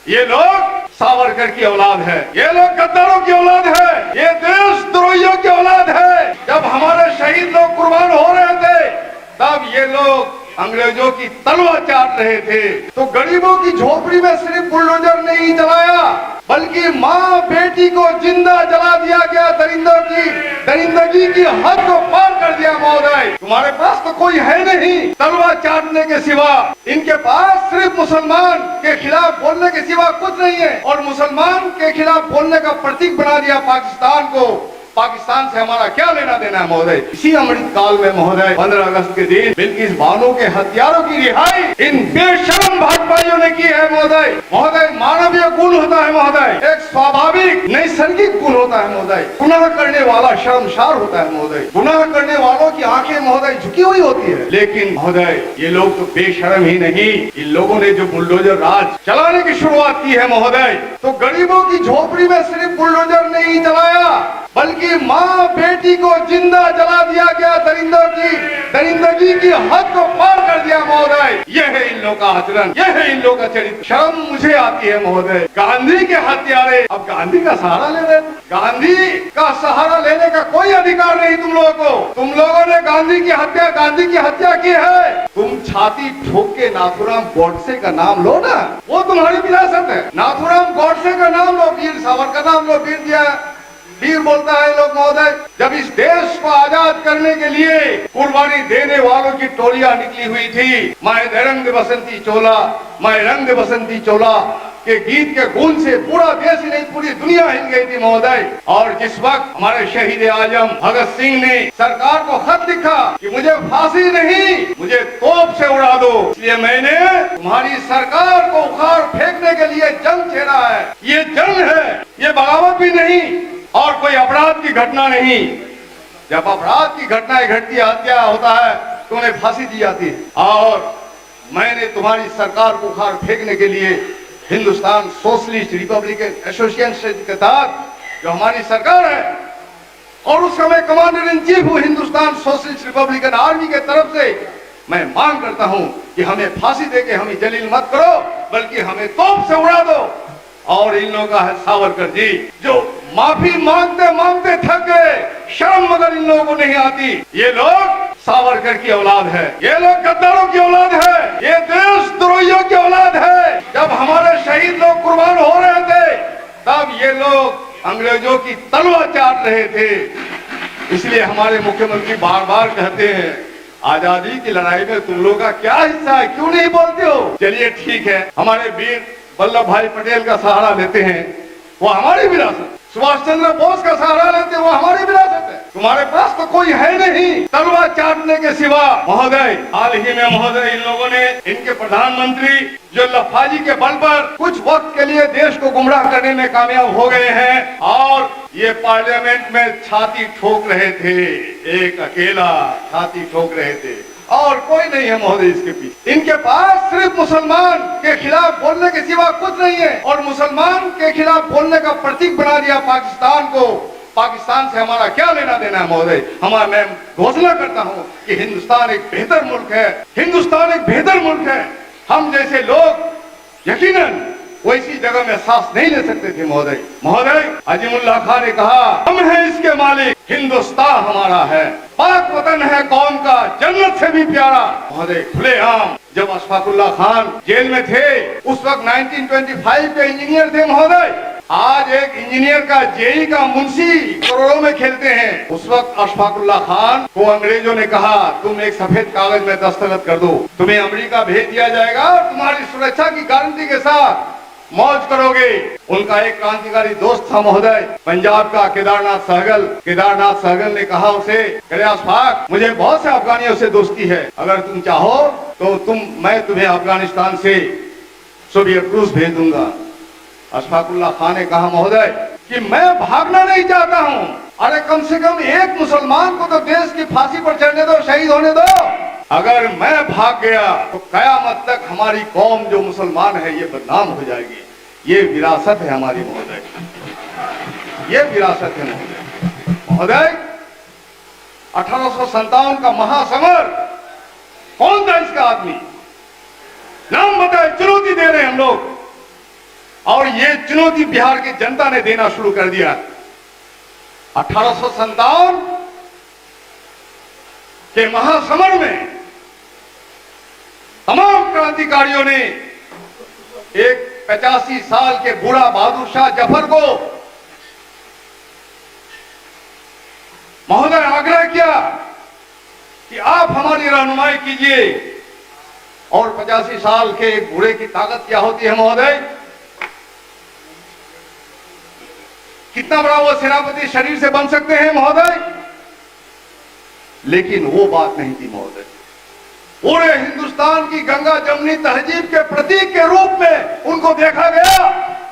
ये लोग सावरकर की औलाद है, ये लोग गद्दारों की औलाद है, ये देशद्रोहियों की औलाद है। जब हमारे शहीद लोग कुर्बान हो रहे थे तब ये लोग अंग्रेजों की तलवार चाट रहे थे। तो गरीबों की झोपड़ी में सिर्फ बुलडोजर नहीं चलाया, बल्कि माँ बेटी को जिंदा जला दिया गया। दरिंदगी की हद को पार कर दिया। महोदय, तुम्हारे पास तो कोई है नहीं तलवार चाटने के सिवा। इनके पास सिर्फ मुसलमान के खिलाफ बोलने के सिवा कुछ नहीं है, और मुसलमान के खिलाफ बोलने का प्रतीक बना दिया पाकिस्तान को। पाकिस्तान से हमारा क्या लेना देना है महोदय। इसी अमृत काल में महोदय 15 अगस्त के दिन बिल्किस बानो के हथियारों की रिहाई इन बेशरम भाजपाइयों ने की है महोदय। महोदय, मानवीय गुण होता है महोदय, एक स्वाभाविक नैसर्गिक गुण होता है महोदय। गुनाह करने वाला शर्मसार होता है महोदय, गुनाह करने वालों की आंखें महोदय झुकी हुई होती है। लेकिन महोदय, ये लोग तो बेशरम ही नहीं, इन लोगों ने जो बुलडोजर राज चलाने की शुरुआत की है महोदय, तो गरीबों की झोपड़ी में सिर्फ बुलडोजर नहीं चलाया, बल्कि माँ बेटी को जिंदा जला दिया गया। दरिंदगी की हद को पार कर दिया महोदय। यह है इन लोगों का आचरण, यह है इन लोगों का चरित्र। शर्म मुझे आती है महोदय। गांधी के हत्यारे अब गांधी का सहारा ले रहे। गांधी का सहारा लेने का कोई अधिकार नहीं तुम लोगों को। तुम लोगों ने गांधी की हत्या की है। तुम छाती ठोक के नाथूराम गोडसे का नाम लो ना, वो तुम्हारी विरासत है। नाथूराम गोडसे का नाम लो, वीर सावरकर का नाम लो, वीर बोलता है लोग महोदय। जब इस देश को आजाद करने के लिए कुर्बानी देने वालों की टोलियां निकली हुई थी, मैं रंग बसंती चोला, मैं रंग बसंती चोला के गीत के गुण से पूरा देश ही नहीं पूरी दुनिया हिल गई थी महोदय। और जिस वक्त हमारे शहीद आजम भगत सिंह ने सरकार को खत लिखा कि मुझे फांसी नहीं, मुझे तोप से उड़ा दो, इसलिए मैंने तुम्हारी सरकार को उखाड़ फेंकने के लिए जंग छेड़ा है। ये जंग है, ये बगावत भी नहीं और कोई अपराध की घटना नहीं। जब अपराध की घटनाएं घटती है, हत्या होता है, तो उन्हें फांसी दी जाती है। और मैंने तुम्हारी सरकार को उखाड़ फेंकने के लिए हिंदुस्तान सोशलिस्ट रिपब्लिकन एसोसिएशन के तहत जो हमारी सरकार है, और उस समय कमांडर इन चीफ हूँ हिंदुस्तान सोशलिस्ट रिपब्लिकन आर्मी के तरफ से, मैं मांग करता हूँ कि हमें फांसी देके हमें जलील मत करो, बल्कि हमें तोप से उड़ा दो। और इन लोगों का है सावरकर जी, जो माफी मांगते मांगते थक गए। शर्म मगर इन लोगों को नहीं आती। ये लोग सावरकर की औलाद है, ये लोग गद्दारों की औलाद है, ये देशद्रोहियों की औलाद है। जब हमारे शहीद लोग कुर्बान हो रहे थे तब ये लोग अंग्रेजों की तलवार चाट रहे थे। इसलिए हमारे मुख्यमंत्री बार बार कहते हैं, आजादी की लड़ाई में तुम लोग का क्या हिस्सा है, क्यों नहीं बोलते हो। चलिए ठीक है, हमारे वीर वल्लभ भाई पटेल का सहारा लेते हैं, वो हमारी विरासत। सुभाष चंद्र बोस का सहारा लेते हैं, वो हमारी विरासत है। तुम्हारे पास तो कोई है नहीं तलवार चाटने के सिवा। महोदय, हाल ही में महोदय इन लोगों ने, इनके प्रधानमंत्री जो लफाजी के बल पर कुछ वक्त के लिए देश को गुमराह करने में कामयाब हो गए हैं, और ये पार्लियामेंट में छाती ठोक रहे थे, एक अकेला छाती ठोक रहे थे, और कोई नहीं है महोदय इसके पीछे। इनके पास सिर्फ मुसलमान के खिलाफ बोलने के सिवा कुछ नहीं है, और मुसलमान के खिलाफ बोलने का प्रतीक बना दिया पाकिस्तान को। पाकिस्तान से हमारा क्या लेना देना है महोदय। मैं घोषणा करता हूँ कि हिंदुस्तान एक बेहतर मुल्क है, हिंदुस्तान एक बेहतर मुल्क है। हम जैसे लोग यकीनन वैसी जगह में सांस नहीं ले सकते थे महोदय। अजीमुल्लाह खान ने कहा, हम हैं इसके मालिक, हिंदुस्तान हमारा है, पाक वतन है कौम का, जन्नत से भी प्यारा। महोदय, खुलेआम जब अशफाकुल्लाह खान जेल में थे, उस वक्त 1925 के इंजीनियर थे महोदय। आज एक इंजीनियर का जेई का मुंशी करोड़ों में खेलते हैं। उस वक्त अशफाकुल्लाह खान को अंग्रेजों ने कहा, तुम एक सफेद कागज में दस्तखत कर दो, तुम्हें अमेरिका भेज दिया जाएगा, तुम्हारी सुरक्षा की गारंटी के साथ मौज करोगे। उनका एक क्रांतिकारी दोस्त था महोदय, पंजाब का केदारनाथ सहगल ने कहा उसे, अशफाक, मुझे बहुत से अफगानियों से दोस्ती है, अगर तुम चाहो तो मैं तुम्हें अफगानिस्तान से सोवियत रूस भेज दूंगा। अशफाकुल्लाह खान ने कहा, महोदय कि मैं भागना नहीं चाहता हूँ, अरे कम से कम एक मुसलमान को तो देश की फांसी पर चढ़ने दो, शहीद होने दो। अगर मैं भाग गया तो कयामत तक हमारी कौम जो मुसलमान है ये बदनाम हो जाएगी। ये विरासत है हमारी महोदय, ये विरासत है महोदय। 1857 का महासमर, कौन था इसका आदमी, नाम बताए, चुनौती दे रहे हैं हम लोग। ये चुनौती बिहार की जनता ने देना शुरू कर दिया। 1857 के महासमर में तमाम क्रांतिकारियों ने एक 85 साल के बूढ़ा बहादुर शाह जफर को महोदय आग्रह किया कि आप हमारी रहनुमाई कीजिए। और 85 साल के एक बूढ़े की ताकत क्या होती है महोदय? कितना बड़ा वो सेनापति शरीर से बन सकते हैं महोदय, लेकिन वो बात नहीं थी महोदय। पूरे हिंदुस्तान की गंगा जमनी तहजीब के प्रतीक के रूप में उनको देखा गया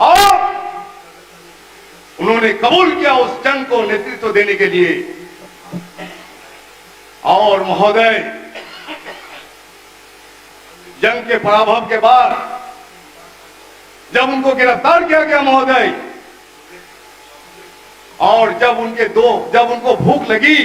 और उन्होंने कबूल किया उस जंग को नेतृत्व देने के लिए। और महोदय, जंग के पराभव के बाद जब उनको गिरफ्तार किया गया महोदय, और जब उनको भूख लगी,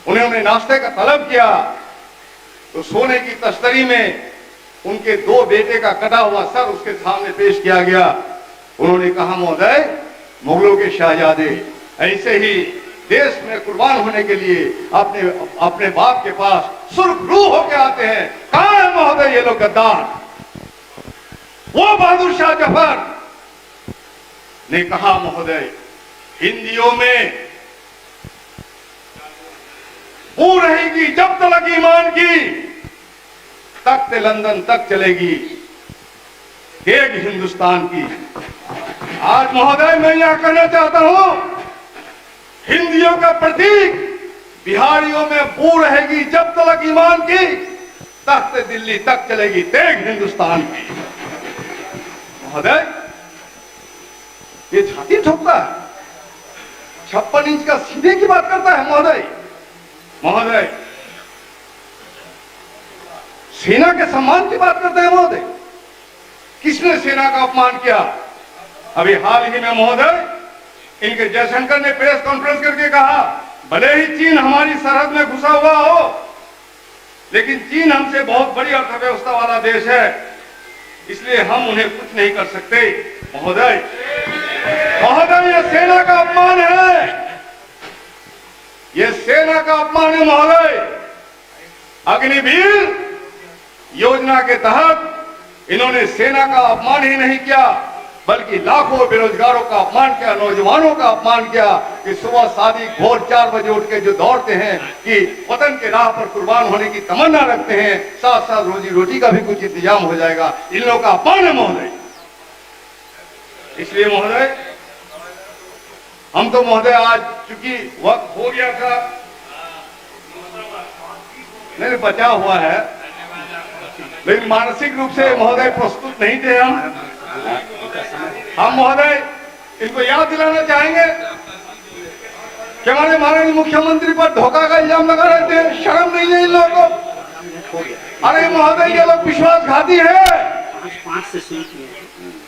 उन्होंने नाश्ते का तलब किया, तो सोने की तश्तरी में उनके 2 बेटे का कटा हुआ सर उसके सामने पेश किया गया। उन्होंने कहा महोदय, मुगलों के शहजादे ऐसे ही देश में कुर्बान होने के लिए अपने बाप के पास सुर्खरू होके आते हैं। कहां है महोदय ये लोग गद्दार? वो बहादुर शाह जफर ने कहा महोदय, हिंदियों में वो रहेगी जब तक ईमान की, तख्त लंदन तक चलेगी एक हिंदुस्तान की। आज महोदय मैं यह कहना चाहता हूं, हिंदियों का प्रतीक बिहारियों में वो रहेगी जब तक ईमान की, तख्त दिल्ली तक चलेगी तेग हिंदुस्तान की। महोदय, ये छाती ठोकता है, 56 इंच का सीने की बात करता है महोदय। महोदय, सेना के सम्मान की बात करते हैं महोदय। किसने सेना का अपमान किया? अभी हाल ही में महोदय इनके जयशंकर ने प्रेस कॉन्फ्रेंस करके कहा, भले ही चीन हमारी सरहद में घुसा हुआ हो, लेकिन चीन हमसे बहुत बड़ी अर्थव्यवस्था वाला देश है, इसलिए हम उन्हें कुछ नहीं कर सकते। महोदय, यह सेना का अपमान है, यह सेना का अपमान है महोदय। अग्निवीर योजना के तहत इन्होंने सेना का अपमान ही नहीं किया, बल्कि लाखों बेरोजगारों का अपमान किया, नौजवानों का अपमान किया कि सुबह शादी भोर 4 बजे उठ के जो दौड़ते हैं कि वतन के राह पर कुर्बान होने की तमन्ना रखते हैं, साथ साथ रोजी रोटी का भी कुछ इंतजाम हो जाएगा। इन लोगों का अपमान है महोदय। इसलिए महोदय, हम तो महोदय आज चूंकि वक्त हो गया था, नहीं बचा हुआ है, लेकिन मानसिक रूप से महोदय प्रस्तुत नहीं थे हम महोदय इनको याद दिलाना चाहेंगे कि हमारे माननीय मुख्यमंत्री पर धोखा का इल्जाम लगा रहे थे। शर्म नहीं है इन लोगों को? अरे महोदय, ये लोग विश्वासघाती है।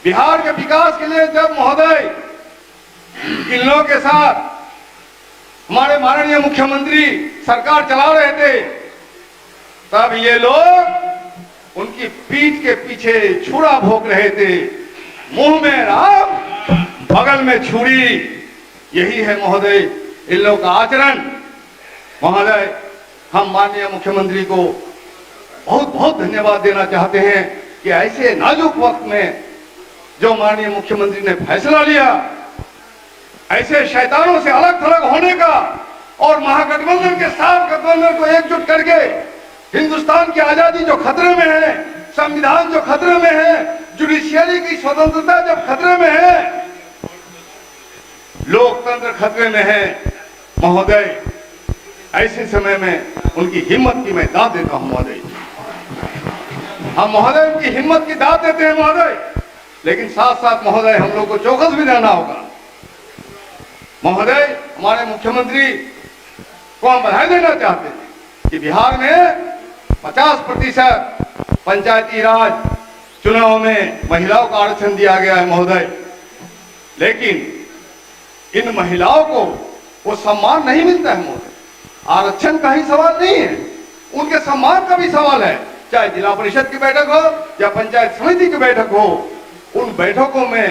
बिहार के विकास के लिए जब महोदय इन लोगों के साथ हमारे माननीय मुख्यमंत्री सरकार चला रहे थे, तब ये लोग उनकी पीठ के पीछे छुरा भोंक रहे थे। मुंह में राम, बगल में छुरी, यही है महोदय इन लोगों का आचरण। महोदय, हम माननीय मुख्यमंत्री को बहुत बहुत धन्यवाद देना चाहते हैं कि ऐसे नाजुक वक्त में जो माननीय मुख्यमंत्री ने फैसला लिया, ऐसे शैतानों से अलग थलग होने का और महागठबंधन के साथ गठबंधन को एकजुट करके हिंदुस्तान की आजादी जो खतरे में है, संविधान जो खतरे में है, जुडिशियरी की स्वतंत्रता जब खतरे में है, लोकतंत्र खतरे में है महोदय, ऐसे समय में उनकी हिम्मत की मैं दाद देता हूं महोदय। हम महोदय उनकी हिम्मत की दाद देते हैं महोदय, लेकिन साथ साथ महोदय हम लोग को चौकस भी रहना होगा। महोदय, हमारे मुख्यमंत्री को हम बधाई देना चाहते हैं कि बिहार में 50% पंचायती राज चुनाव में महिलाओं का आरक्षण दिया गया है महोदय, लेकिन इन महिलाओं को वो सम्मान नहीं मिलता है महोदय। आरक्षण का ही सवाल नहीं है, उनके सम्मान का भी सवाल है। चाहे जिला परिषद की बैठक हो या पंचायत समिति की बैठक हो, उन बैठकों में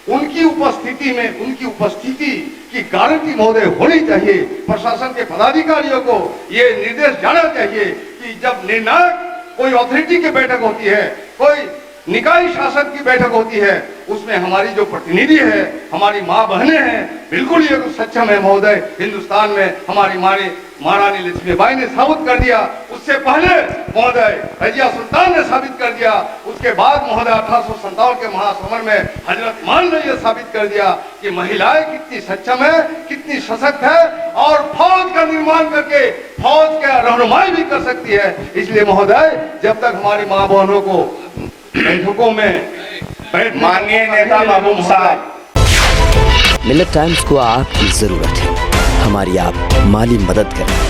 उनकी उपस्थिति की गारंटी महोदय होनी चाहिए। प्रशासन के पदाधिकारियों को ये निर्देश जाना चाहिए कि जब निर्णायक कोई अथॉरिटी की बैठक होती है, कोई निकाय शासन की बैठक होती है, उसमें हमारी जो प्रतिनिधि है, हमारी माँ बहनें हैं, बिल्कुल ये सक्षम है महोदय। हिंदुस्तान में हमारी महारानी लक्ष्मीबाई ने साबित कर दिया, उससे पहले महोदय रजिया सुल्तान ने साबित कर दिया, उसके बाद महोदय 1857 के महासमर में हजरत मान ने यह साबित कर दिया कि महिलाएं कितनी सक्षम है, कितनी सशक्त है और फौज का निर्माण करके फौज का रहनुमाई भी कर सकती है। इसलिए महोदय जब तक हमारी माँ बहनों को बैठकों में माननीय नेता महबूब साहब, मिलेट टाइम्स को आपकी जरूरत है, हमारी आप माली मदद करें।